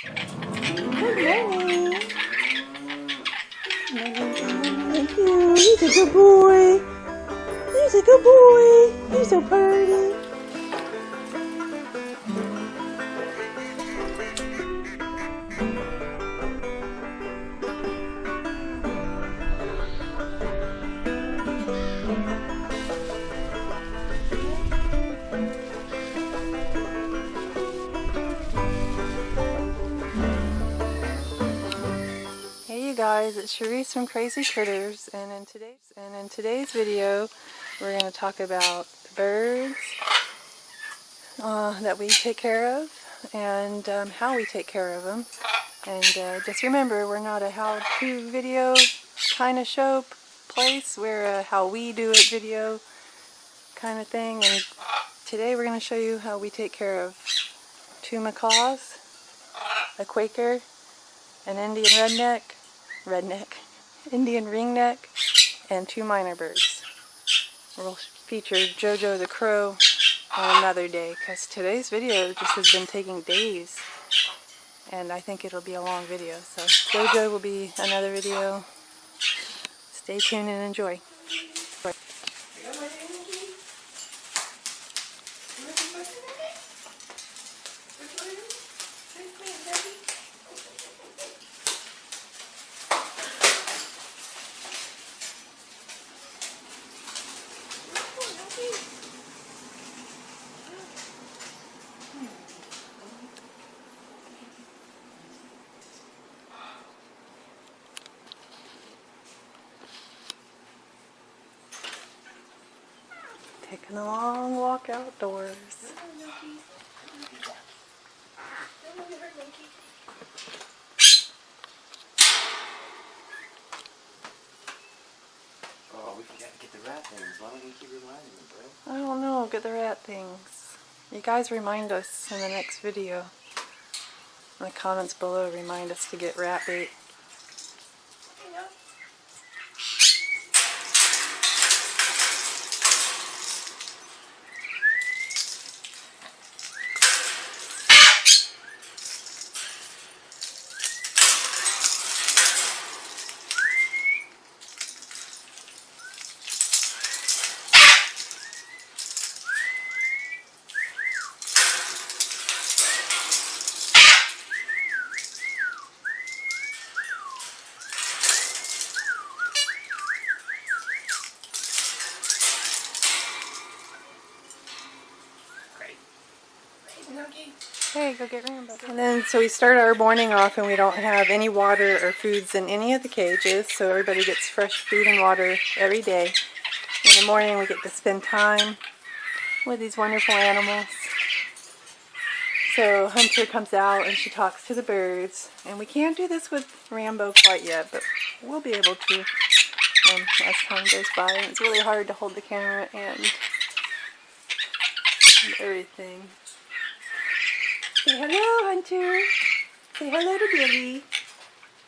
morning. Thank you. He's a good boy. He's a good boy. He's so pretty. Guys, it's Cherise from Crazy Critters, and in today's video we're going to talk about birds that we take care of and how we take care of them. And just remember, we're not a how-to video kind of show place. We're a how we do it video kind of thing. And today we're going to show you how we take care of 2 macaws, a Quaker, an Indian Indian ringneck, and 2 Mynah birds. We'll feature Jojo the crow on another day, because today's video just has been taking days, and I think it'll be a long video. So Jojo will be another video. Stay tuned and enjoy. Taking a long walk outdoors. Oh, we forgot to get the rat things. Why don't you keep reminding me, bro? I don't know, get the rat things. You guys remind us in the next video. In the comments below, remind us to get rat bait. Hey, go get Rambo. And then, so we start our morning off and we don't have any water or foods in any of the cages, so everybody gets fresh food and water every day. In the morning we get to spend time with these wonderful animals. So Hunter comes out and she talks to the birds, and we can't do this with Rambo quite yet, but we'll be able to as time goes by. And it's really hard to hold the camera and everything. Say hello, Hunter. Say hello to Billy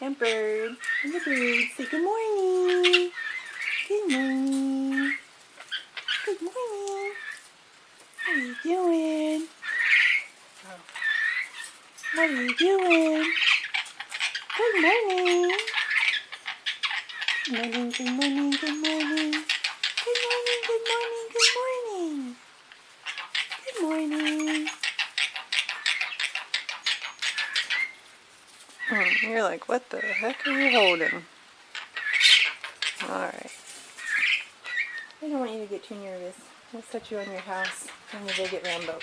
and Bird and the birds. Say good morning. Good morning. Good morning. How are you doing? Oh. What are you doing? Good morning. Good morning, good morning, good morning. Good morning, good morning, good morning. Good morning. You're like, what the heck are you holding? Alright. I don't want you to get too nervous. We'll set you on your house when you go get Rambo.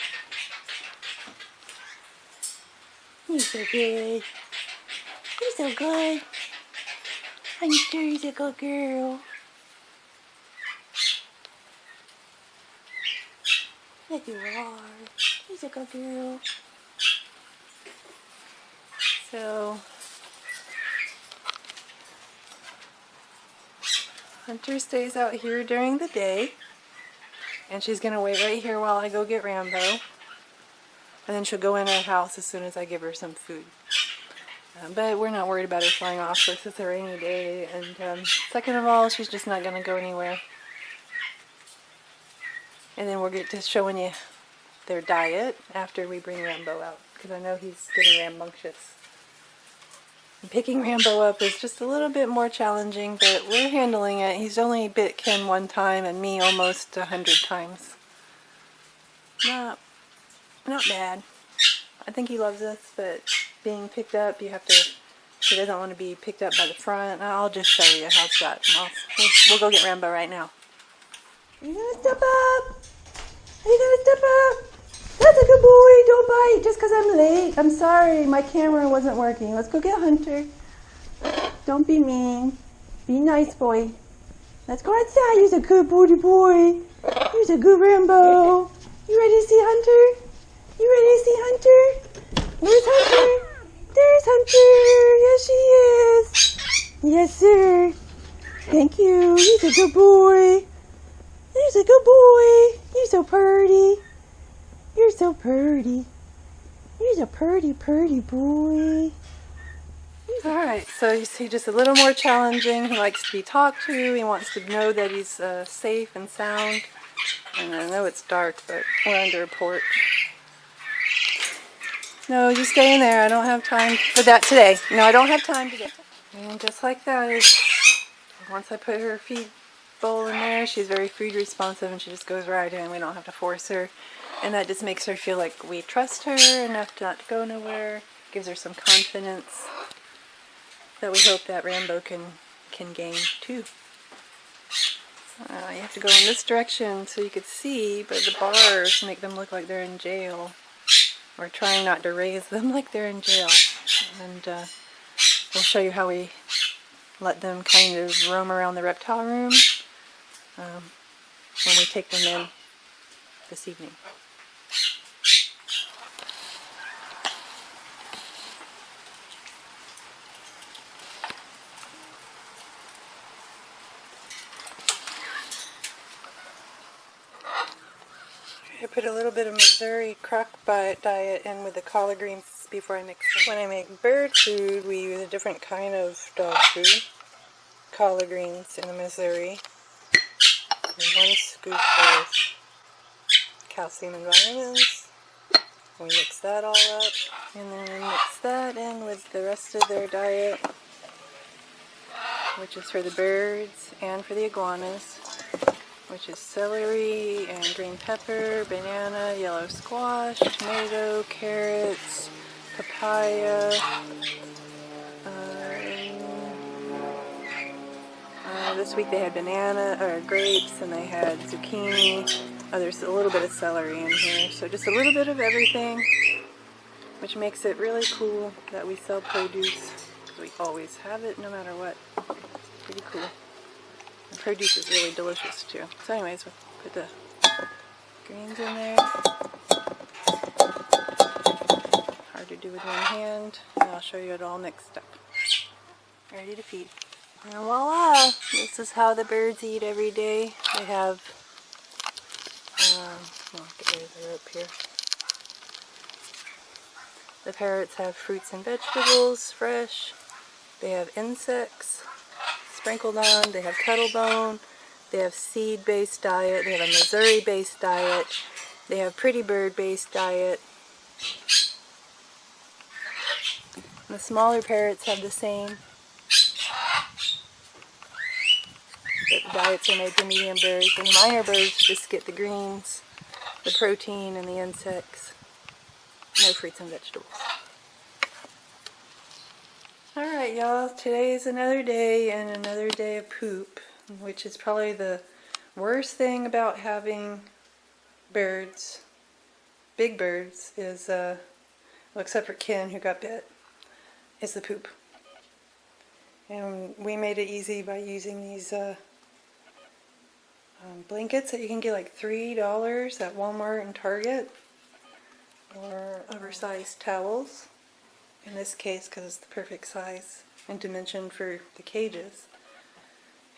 You're so good. You're so good. I'm sure you're a good girl. Yes, you are. You're a good girl. So, Hunter stays out here during the day, and she's going to wait right here while I go get Rambo, and then she'll go in our house as soon as I give her some food. But we're not worried about her flying off, so it's a rainy day, and second of all, she's just not going to go anywhere. And then we'll get to showing you their diet after we bring Rambo out, because I know he's getting rambunctious. Picking Rambo up is just a little bit more challenging, but we're handling it. He's only bit Ken one time and me almost 100 times. Not bad. I think he loves us, but being picked up, he doesn't want to be picked up by the front. I'll just show you how's that. We'll go get Rambo right now. Are you gonna step up? Are you gonna step up? That's a good boy. Don't bite just because I'm late. I'm sorry, my camera wasn't working. Let's go get Hunter. Don't be mean. Be nice, boy. Let's go outside. You're a good booty boy. You're a good Rambo. You ready to see Hunter? You ready to see Hunter? Where's Hunter? There's Hunter. Yes, she is. Yes, sir. Thank you. He's a good boy. He's a good boy. You're so pretty. You're so pretty. You're a pretty boy. Alright, so you see just a little more challenging. He likes to be talked to. He wants to know that he's safe and sound. And I know it's dark, but we're under a porch. No, you stay in there. I don't have time for that today. No, I don't have time today. And just like that, once I put her feed bowl in there, she's very food responsive and she just goes right in. We don't have to force her. And that just makes her feel like we trust her enough to not to go nowhere. Gives her some confidence that we hope that Rambo can gain too. You have to go in this direction so you could see, but the bars make them look like they're in jail. We're trying not to raise them like they're in jail. And we'll show you how we let them kind of roam around the reptile room when we take them in this evening. I put a little bit of Missouri crock diet in with the collard greens before I mix them. When I make bird food, we use a different kind of dog food. Collard greens in the Missouri. And 1 scoop of calcium and vitamins. We mix that all up. And then we mix that in with the rest of their diet, which is for the birds and for the iguanas, which is celery and green pepper, banana, yellow squash, tomato, carrots, papaya, this week they had banana, or grapes, and they had zucchini. Oh, there's a little bit of celery in here, so just a little bit of everything, which makes it really cool that we sell produce, because we always have it no matter what. It's pretty cool. The produce is really delicious too. So anyways, we'll put the greens in there. Hard to do with one hand, and I'll show you it all mixed up. Ready to feed. And voila! This is how the birds eat every day. They have, I'll get rid of the rope here. The parrots have fruits and vegetables, fresh. They have insects sprinkled on. They have kettlebone. They have seed-based diet. They have a Missouri-based diet. They have pretty bird-based diet. And the smaller parrots have the same. But the diets are made for medium birds. And the minor birds just get the greens, the protein, and the insects. No fruits and vegetables. Alright y'all, today's another day and another day of poop, which is probably the worst thing about having birds, big birds, is, well, except for Ken who got bit, is the poop. And we made it easy by using these blankets that you can get like $3 at Walmart and Target, or oversized towels. In this case, because it's the perfect size and dimension for the cages.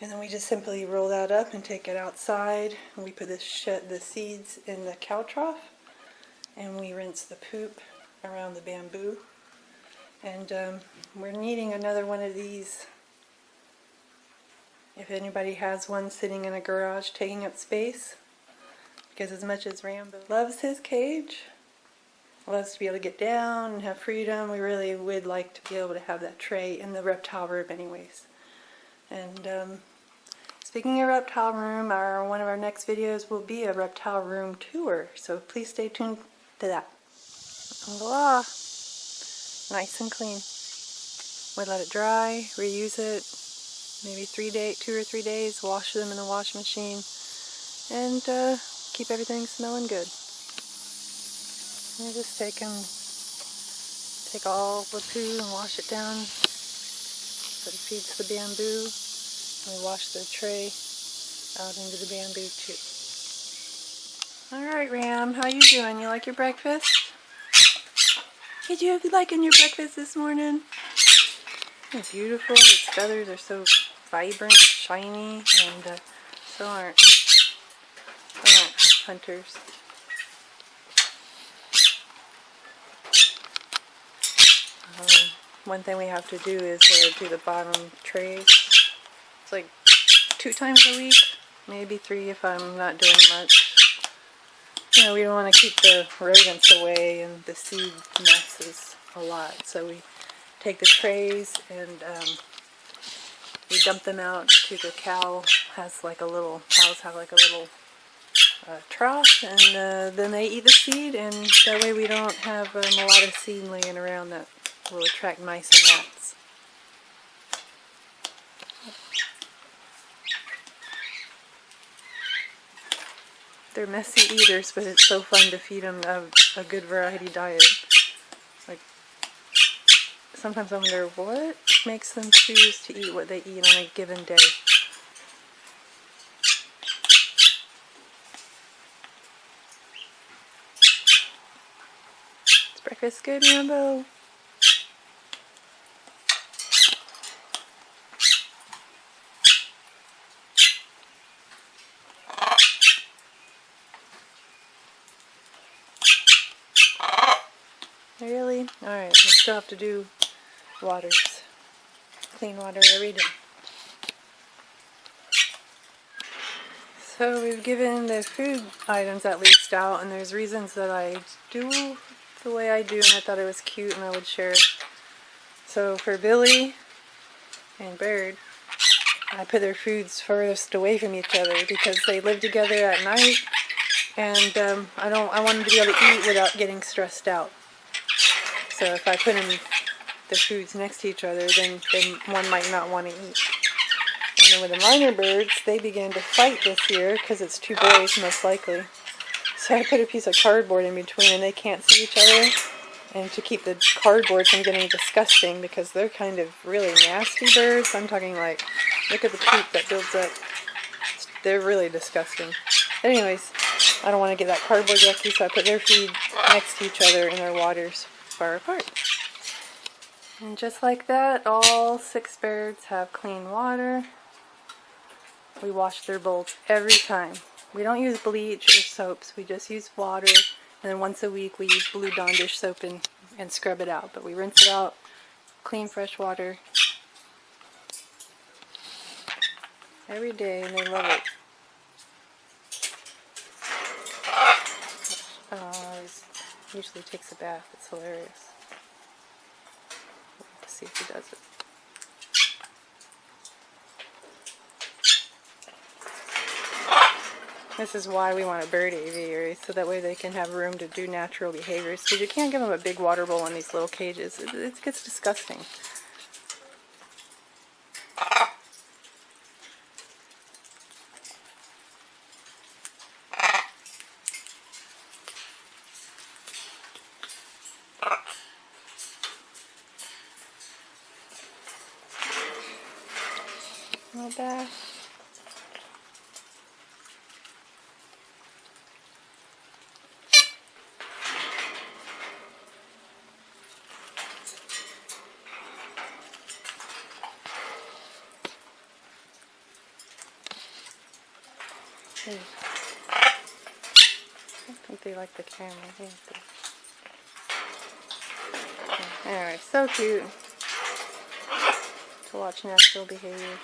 And then we just simply roll that up and take it outside. And we put the seeds in the cow trough. And we rinse the poop around the bamboo. And we're needing another one of these. If anybody has one sitting in a garage taking up space. Because as much as Rambo loves his cage, love to be able to get down and have freedom. We really would like to be able to have that tray in the reptile room anyways. And speaking of reptile room, one of our next videos will be a reptile room tour, so please stay tuned to that. Voila! Nice and clean. We let it dry, reuse it, maybe 2 or 3 days, wash them in the washing machine, and keep everything smelling good. And just take all the poo and wash it down so it feeds the bamboo. And we wash the tray out into the bamboo too. Alright, Ram, how you doing? You like your breakfast? Did you liking your breakfast this morning? It's beautiful. Its feathers are so vibrant and shiny, and so aren't hunters. One thing we have to do is do the bottom trays. It's like 2 times a week, maybe 3 if I'm not doing much. You know, we don't want to keep the rodents away and the seed messes a lot, so we take the trays and we dump them out to the cows have like a little trough, and then they eat the seed, and that way we don't have a lot of seed laying around that will attract mice and rats. They're messy eaters, but it's so fun to feed them a good variety diet. Like, sometimes I wonder what makes them choose to eat what they eat on a given day. Is breakfast good, Rambo? Really? Alright, we still have to do waters. Clean water every day. So we've given the food items at least out, and there's reasons that I do the way I do, and I thought it was cute and I would share it. So for Billy and Bird, I put their foods furthest away from each other because they live together at night, and I want them to be able to eat without getting stressed out. So if I put the foods next to each other, then one might not want to eat. And then with the Mynah birds, they began to fight this year because it's 2 boys most likely. So I put a piece of cardboard in between, and they can't see each other. And to keep the cardboard from getting disgusting, because they're kind of really nasty birds. I'm talking like, look at the poop that builds up. They're really disgusting. But anyways, I don't want to get that cardboard yucky, so I put their feed next to each other in their waters far apart. And just like that, all 6 birds have clean water. We wash their bowls every time. We don't use bleach or soaps, we just use water, and then once a week we use Blue Dawn dish soap and scrub it out. But we rinse it out, clean fresh water every day, and they love it. He usually takes a bath. It's hilarious. Let's see if he does it. This is why we want a bird aviary, so that way they can have room to do natural behaviors. Because you can't give them a big water bowl in these little cages. It gets disgusting. No bath. I don't think they like the camera. Anyway, so cute to watch natural behaviors.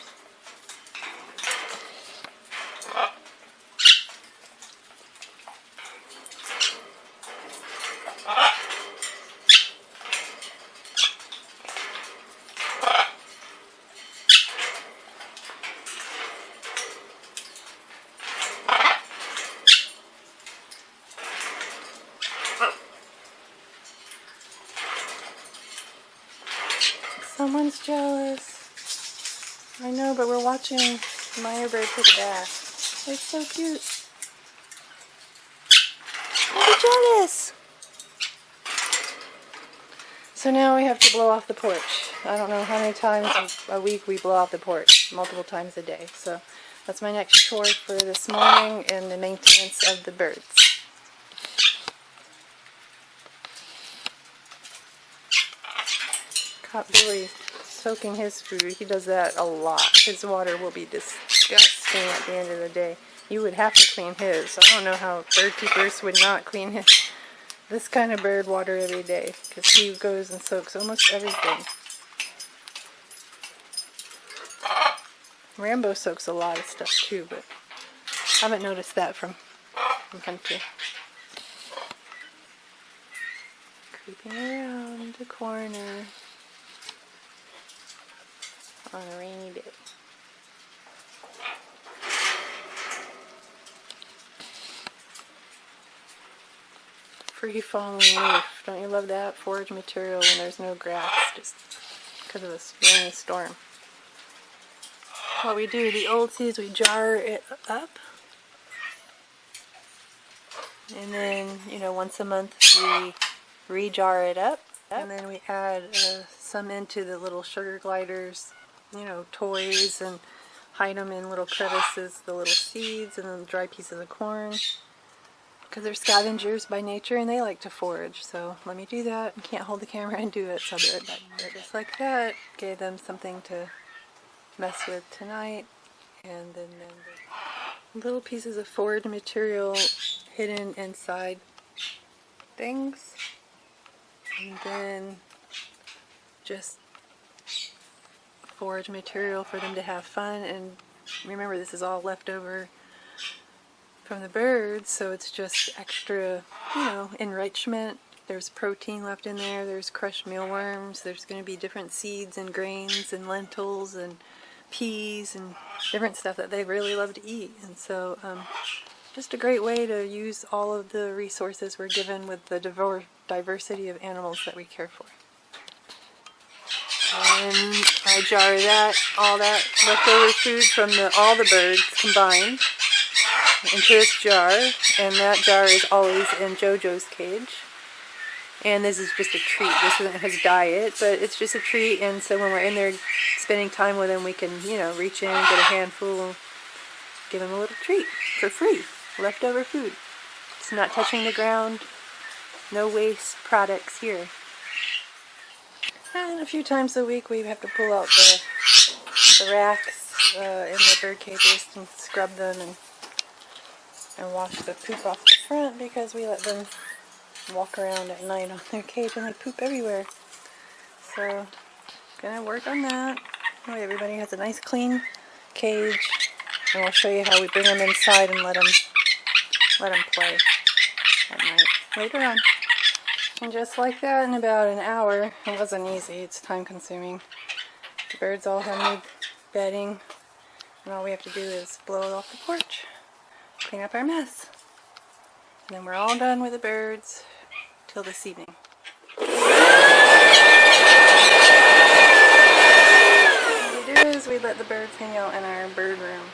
Someone's jealous. I know, but we're watching Mynah Birda take a bath. It's so cute. I'm jealous. So now we have to blow off the porch. I don't know how many times a week we blow off the porch. Multiple times a day. So that's my next chore for this morning and the maintenance of the birds. Caught Billy soaking his food. He does that a lot. His water will be disgusting at the end of the day. You would have to clean his. I don't know how bird keepers would not clean this kind of bird water every day, because he goes and soaks almost everything. Rambo soaks a lot of stuff too, but I haven't noticed that from him too. Creeping around the corner on a rainy day. Free falling leaf. Don't you love that? Forage material when there's no grass, just because of this rainy storm. What we do, the old seeds, we jar it up. And then, once a month we re-jar it up. And then we add some into the little sugar gliders, toys, and hide them in little crevices, the little seeds and the dry pieces of corn. Because they're scavengers by nature and they like to forage. So let me do that. I can't hold the camera and do it, so I'll be right back. Just like that, gave them something to mess with tonight. And then the little pieces of forage material hidden inside things. And then just forage material for them to have fun. And remember, this is all leftover from the birds, so it's just extra, enrichment. There's protein left in there, there's crushed mealworms, there's going to be different seeds and grains and lentils and peas and different stuff that they really love to eat. And so just a great way to use all of the resources we're given with the diversity of animals that we care for. And I jar all that leftover food from all the birds combined into this jar, and that jar is always in Jojo's cage. And this is just a treat. This isn't his diet, but it's just a treat, and so when we're in there spending time with him, we can, reach in, get a handful, give him a little treat for free. Leftover food. It's not touching the ground. No waste products here. And a few times a week we have to pull out the racks in the bird cages and scrub them and wash the poop off the front, because we let them walk around at night on their cage and they poop everywhere. So, gonna work on that. That way everybody has a nice clean cage, and I'll show you how we bring them inside and let them play at night later on. And just like that, in about an hour, it wasn't easy, it's time consuming. The birds all have new bedding, and all we have to do is blow it off the porch, clean up our mess. And then we're all done with the birds till this evening. What we do is we let the birds hang out in our bird room.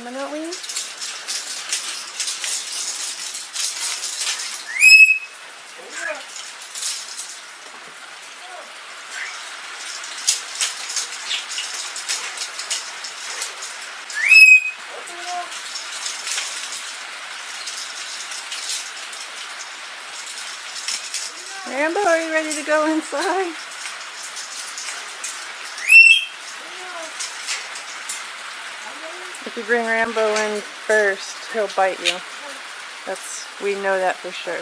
Minute wing. Rambo, are you ready to go inside? If you bring Rambo in first, he'll bite you. We know that for sure.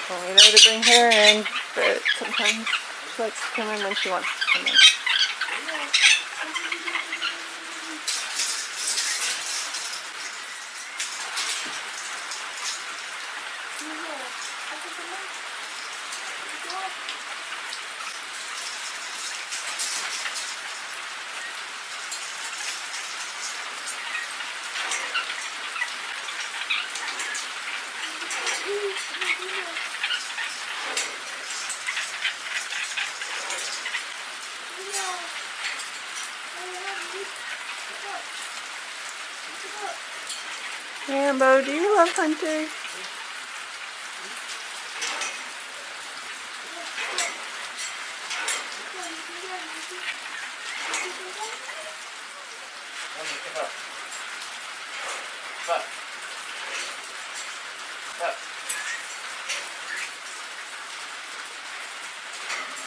Well, we know to bring her in, but sometimes she likes to come in when she wants to come in. Rambo, do you love hunting?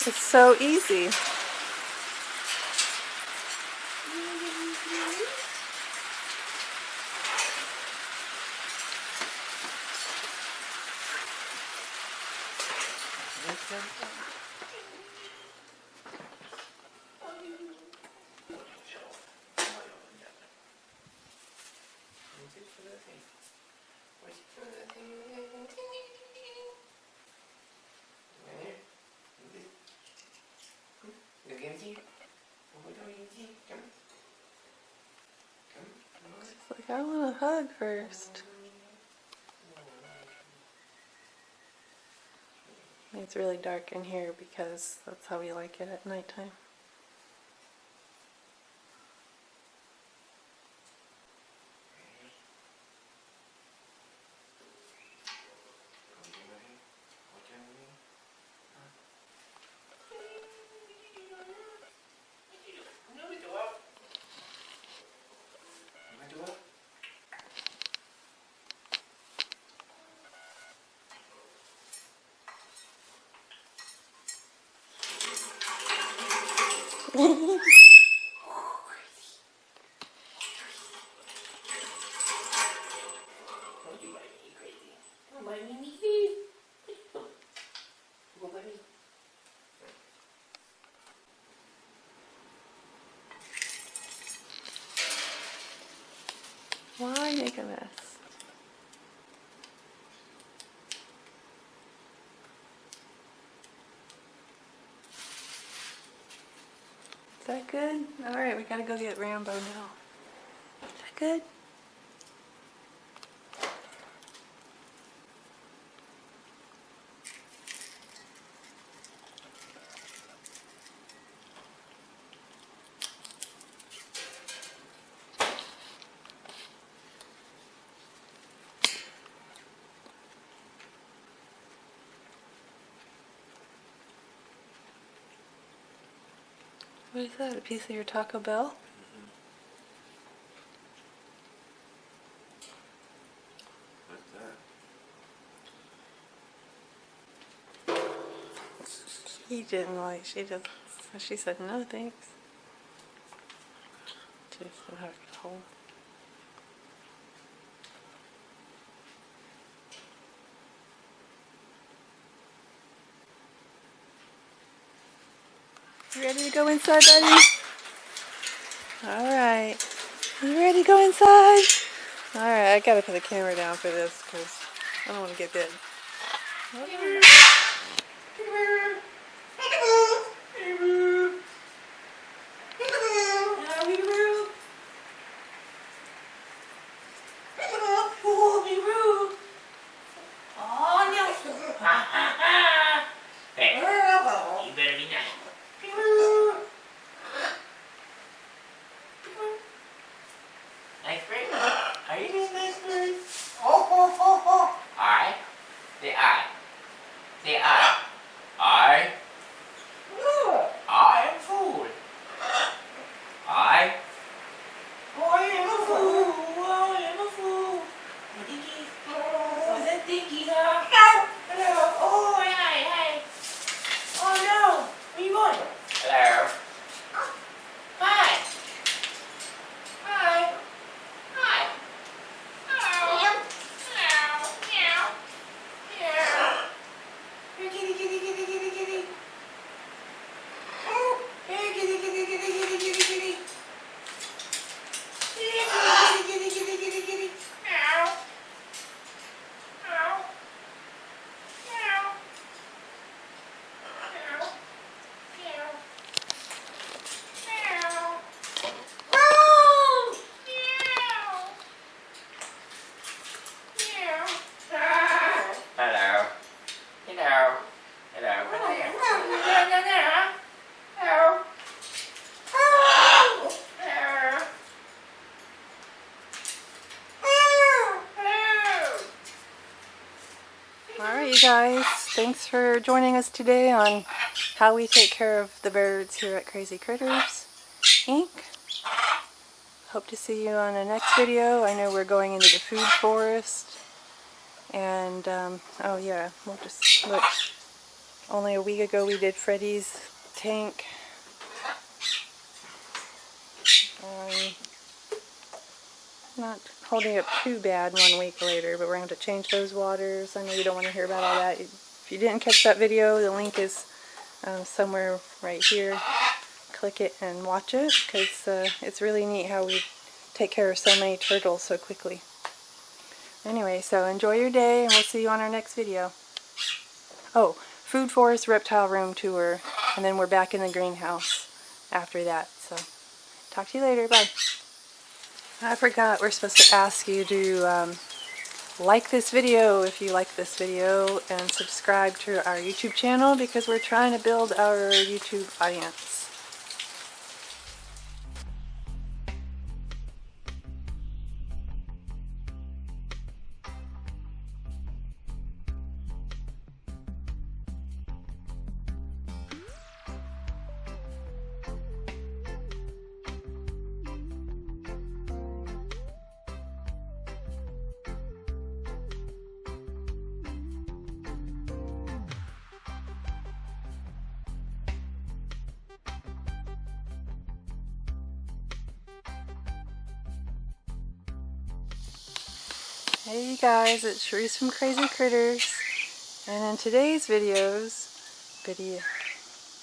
It's so easy. It's like, I want a hug first. It's really dark in here because that's how we like it at nighttime. Why make a mess? Is that good? Alright, we gotta go get Rambo now. Is that good? What is that? A piece of your Taco Bell? He didn't like. She said no thanks. Just gonna have to hold. You ready to go inside, buddy? Alright. You ready to go inside? Alright, I gotta put the camera down for this because I don't want to get bit. Hey guys, thanks for joining us today on how we take care of the birds here at Crazy Critters, Inc. Hope to see you on the next video. I know we're going into the food forest, and oh yeah, we'll just look. Only a week ago we did Freddy's tank. Not holding up too bad 1 week later, but we're going to have to change those waters. I know you don't want to hear about all that. If you didn't catch that video, the link is somewhere right here. Click it and watch it, because it's really neat how we take care of so many turtles so quickly. Anyway, so enjoy your day, and we'll see you on our next video. Oh, food forest reptile room tour, and then we're back in the greenhouse after that. So talk to you later. Bye. I forgot, we're supposed to ask you to like this video if you like this video, and subscribe to our YouTube channel, because we're trying to build our YouTube audience. Hey guys, it's Sharice from Crazy Critters, and in today's video,